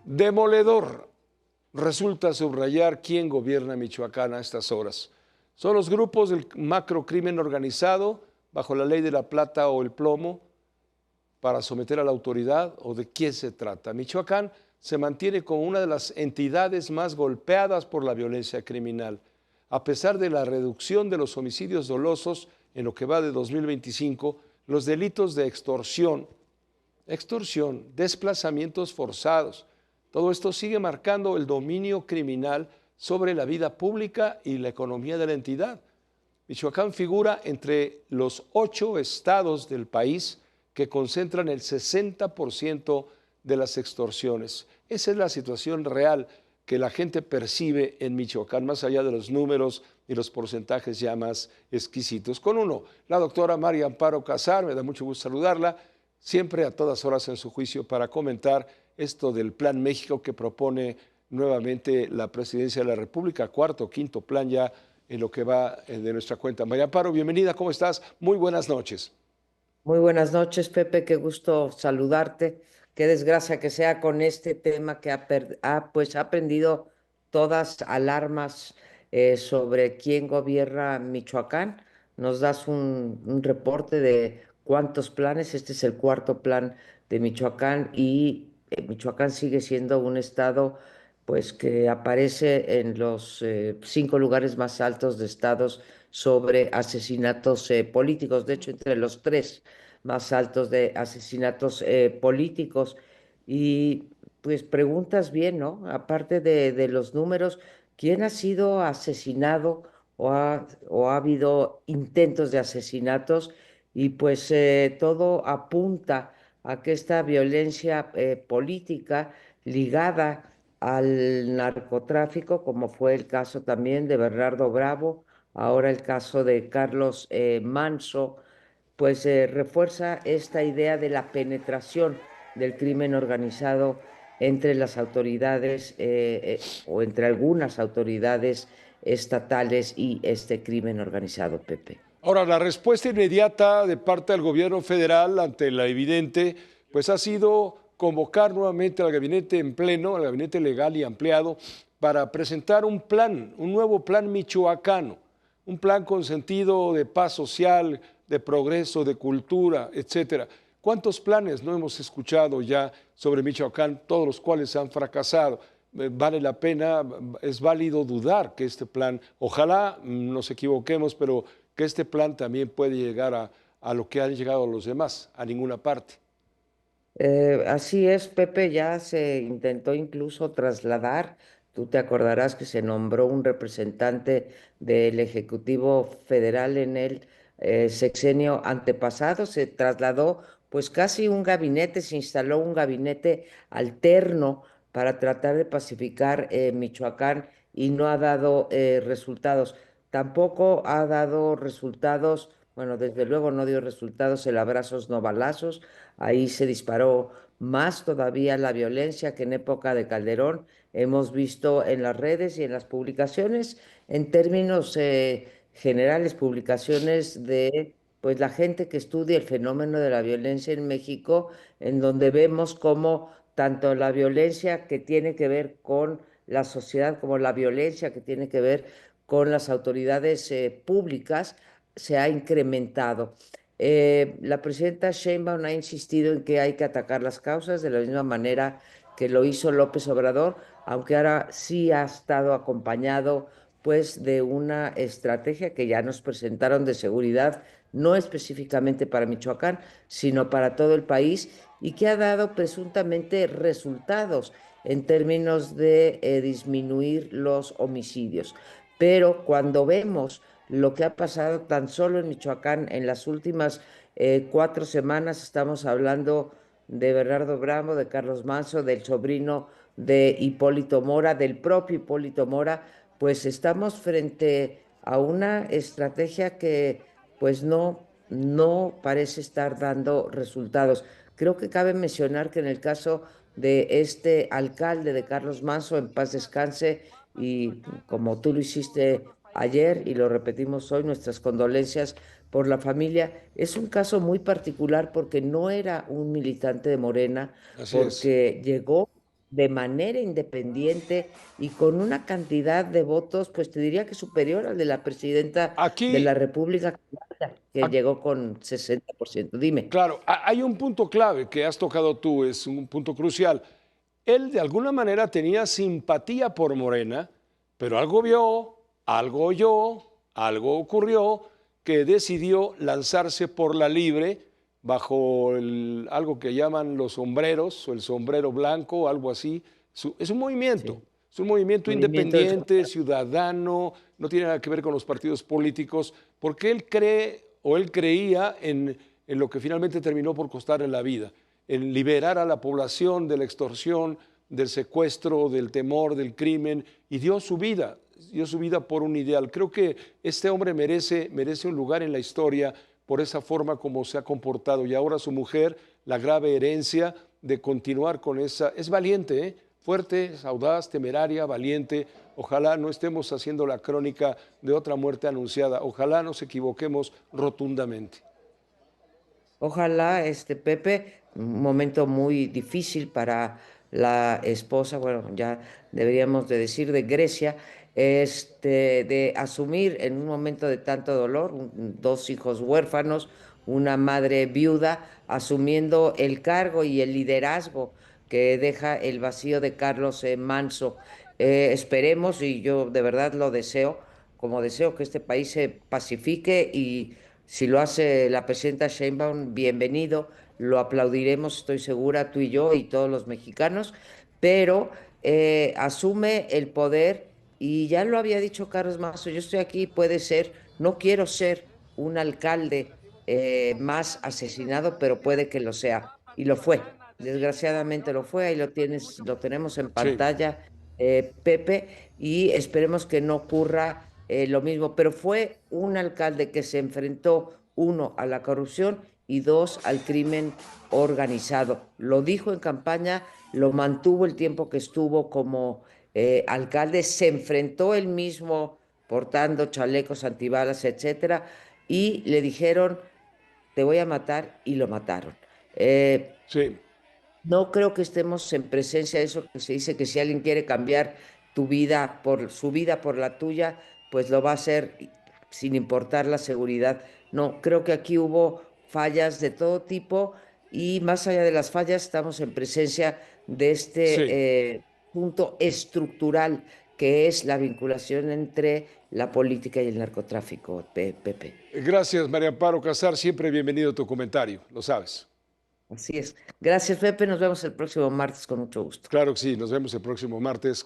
Demoledor resulta subrayar quién gobierna Michoacán a estas horas. Son los grupos del macrocrimen organizado bajo la ley de la plata o el plomo para someter a la autoridad, o de quién se trata. Michoacán se mantiene como una de las entidades más golpeadas por la violencia criminal. A pesar de la reducción de los homicidios dolosos en lo que va de 2025, los delitos de extorsión, desplazamientos forzados, todo esto sigue marcando el dominio criminal sobre la vida pública y la economía de la entidad. Michoacán figura entre los 8 estados del país que concentran el 60% de las extorsiones. Esa es la situación real que la gente percibe en Michoacán, más allá de los números y los porcentajes ya más exquisitos. Con uno, la doctora María Amparo Casar, me da mucho gusto saludarla, siempre a todas horas en su juicio para comentar esto del Plan México que propone nuevamente la Presidencia de la República, cuarto o quinto plan ya en lo que va de nuestra cuenta. María Amparo, bienvenida, ¿cómo estás? Muy buenas noches. Muy buenas noches, Pepe, qué gusto saludarte. Qué desgracia que sea con este tema que ha prendido todas alarmas sobre quién gobierna Michoacán. Nos das un reporte de cuántos planes. Este es el cuarto plan de Michoacán y Michoacán sigue siendo un estado pues que aparece en los 5 lugares más altos de estados sobre asesinatos políticos. De hecho, entre los tres más altos de asesinatos políticos. Y pues preguntas bien, ¿no? Aparte de los números, ¿quién ha sido asesinado o ha habido intentos de asesinatos? Y pues todo apunta a que esta violencia política ligada al narcotráfico, como fue el caso también de Bernardo Bravo, ahora el caso de Carlos Manso, pues refuerza esta idea de la penetración del crimen organizado entre las autoridades o entre algunas autoridades estatales y este crimen organizado, Pepe. Ahora, la respuesta inmediata de parte del gobierno federal ante la evidente, pues ha sido convocar nuevamente al gabinete en pleno, al gabinete legal y ampliado, para presentar un plan, un nuevo plan michoacano, un plan con sentido de paz social, de progreso, de cultura, etcétera. ¿Cuántos planes no hemos escuchado ya sobre Michoacán, todos los cuales han fracasado? Vale la pena, es válido dudar que este plan, ojalá nos equivoquemos, pero que este plan también puede llegar a lo que han llegado los demás, a ninguna parte. Así es, Pepe, ya se intentó incluso trasladar, tú te acordarás que se nombró un representante del Ejecutivo Federal en el sexenio antepasado, se trasladó pues casi un gabinete, se instaló un gabinete alterno para tratar de pacificar Michoacán y no ha dado resultados. Tampoco ha dado resultados, bueno, desde luego no dio resultados el abrazos no balazos. Ahí se disparó más todavía la violencia que en época de Calderón. Hemos visto en las redes y en las publicaciones, en términos generales, publicaciones de pues la gente que estudia el fenómeno de la violencia en México, en donde vemos cómo tanto la violencia que tiene que ver con la sociedad como la violencia que tiene que ver con las autoridades públicas se ha incrementado. La presidenta Sheinbaum ha insistido en que hay que atacar las causas de la misma manera que lo hizo López Obrador, aunque ahora sí ha estado acompañado pues de una estrategia que ya nos presentaron de seguridad, no específicamente para Michoacán, sino para todo el país y que ha dado presuntamente resultados en términos de disminuir los homicidios. Pero cuando vemos lo que ha pasado tan solo en Michoacán en las últimas 4 semanas. Estamos hablando de Bernardo Bravo, de Carlos Manso, del sobrino de Hipólito Mora, del propio Hipólito Mora, pues estamos frente a una estrategia que pues no parece estar dando resultados. Creo que cabe mencionar que en el caso de este alcalde de Carlos Manso, en paz descanse, y como tú lo hiciste ayer y lo repetimos hoy, nuestras condolencias por la familia. Es un caso muy particular porque no era un militante de Morena, Así es. porque llegó de manera independiente y con una cantidad de votos, pues te diría que superior al de la presidenta de la Aquí, República, que ac- llegó con 60%. Dime. claro, hay un punto clave que has tocado tú, es un punto crucial. Él de alguna manera tenía simpatía por Morena, pero algo vio, algo oyó, algo ocurrió que decidió lanzarse por la libre bajo algo que llaman los sombreros o el sombrero blanco, algo así. Sí. Es un movimiento Movimiento del independiente, ciudadano, no tiene nada que ver con los partidos políticos, porque él cree o él creía en lo que finalmente terminó por costarle la vida, en liberar a la población de la extorsión, del secuestro, del temor, del crimen, y dio su vida por un ideal. Creo que este hombre merece un lugar en la historia por esa forma como se ha comportado. Y ahora su mujer, la grave herencia de continuar con esa, es valiente, ¿eh? Fuerte, es audaz, temeraria, valiente. Ojalá no estemos haciendo la crónica de otra muerte anunciada. Ojalá nos equivoquemos rotundamente. Ojalá, Pepe, un momento muy difícil para la esposa, bueno, ya deberíamos de decir de Grecia, de asumir en un momento de tanto dolor, dos hijos huérfanos, una madre viuda, asumiendo el cargo y el liderazgo que deja el vacío de Carlos Manso. Esperemos, y yo de verdad lo deseo, como deseo que este país se pacifique y si lo hace la presidenta Sheinbaum, bienvenido, lo aplaudiremos, estoy segura, tú y yo y todos los mexicanos, pero asume el poder y ya lo había dicho Carlos Mazo, yo estoy aquí, puede ser, no quiero ser un alcalde más asesinado, pero puede que lo sea. Y lo fue, desgraciadamente lo fue, ahí lo tienes, lo tenemos en Sí. pantalla, Pepe, y esperemos que no ocurra lo mismo, pero fue un alcalde que se enfrentó, uno, a la corrupción y dos, al crimen organizado. Lo dijo en campaña, lo mantuvo el tiempo que estuvo como alcalde, se enfrentó él mismo portando chalecos antibalas, etcétera, y le dijeron, te voy a matar, y lo mataron. Eh, Sí, no creo que estemos en presencia de eso que se dice que si alguien quiere cambiar tu vida por su vida por la tuya, pues lo va a hacer sin importar la seguridad. No, creo que aquí hubo fallas de todo tipo y más allá de las fallas estamos en presencia de sí. punto estructural que es la vinculación entre la política y el narcotráfico, Pepe. Gracias, María Amparo Casar. Siempre bienvenido a tu comentario, lo sabes. Así es. Gracias, Pepe. Nos vemos el próximo martes con mucho gusto. Claro que sí, nos vemos el próximo martes.